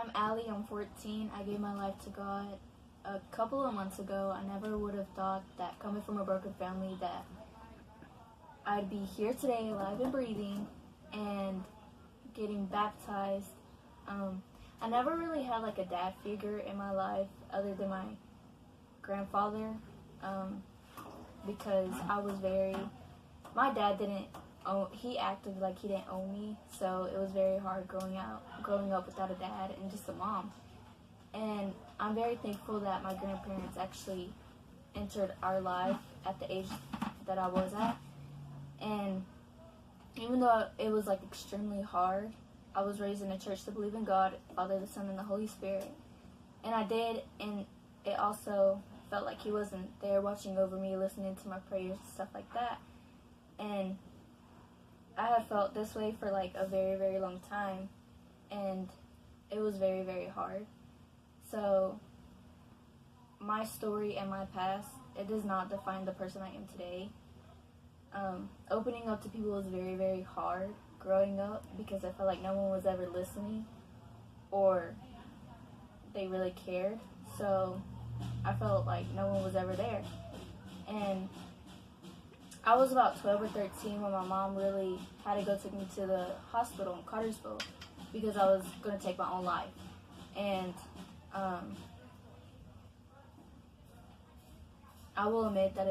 I'm Alie, I'm 14. I gave my life to God a couple of months ago. I never would have thought that coming from a broken family that I'd be here today alive and breathing and getting baptized. I never really had like a dad figure in my life other than my grandfather, because my dad he acted like he didn't own me, so it was very hard growing up without a dad and just a mom. And I'm very thankful that my grandparents actually entered our life at the age that I was at. And even though it was like extremely hard, I was raised in a church to believe in God, Father, the Son, and the Holy Spirit. And I did, and it also felt like he wasn't there watching over me, listening to my prayers and stuff like that. And I have felt this way for like a very, very long time, and it was very, very hard. So my story and my past, it does not define the person I am today. Opening up to people was very, very hard growing up because I felt like no one was ever listening or they really cared. So I felt like no one was ever there. And I was about 12 or 13 when my mom really had to go take me to the hospital in Cartersville because I was going to take my own life. And I will admit that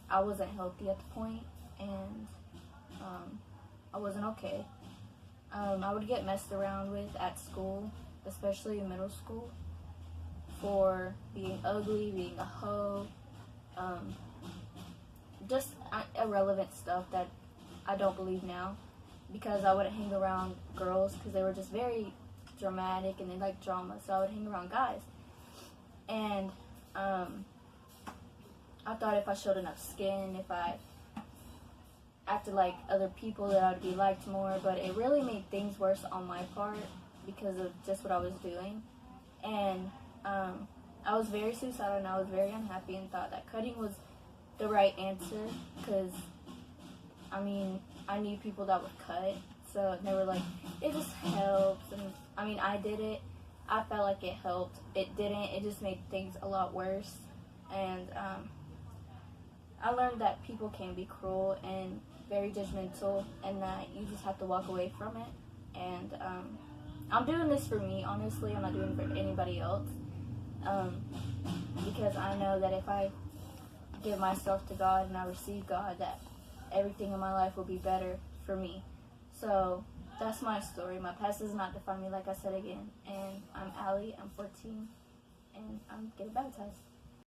I wasn't healthy at the point, and I wasn't okay. I would get messed around with at school, especially in middle school, for being ugly, being a hoe, just irrelevant stuff that I don't believe now, because I wouldn't hang around girls because they were just very dramatic and they liked drama, so I would hang around guys. And I thought if I showed enough skin, if I acted like other people, that I would be liked more, but it really made things worse on my part because of just what I was doing. And I was very suicidal and I was very unhappy and thought that cutting was the right answer because, I mean, I knew people that would cut, so they were like, it just helps. And I mean, I did it. I felt like it helped. It didn't. It just made things a lot worse. And I learned that people can be cruel and very judgmental, and that you just have to walk away from it. And I'm doing this for me, honestly. I'm not doing it for anybody else, because I know that if I give myself to God and I receive God, that everything in my life will be better for me. So that's my story. My past does not define me, like I said again. And I'm Alie, I'm 14, and I'm getting baptized.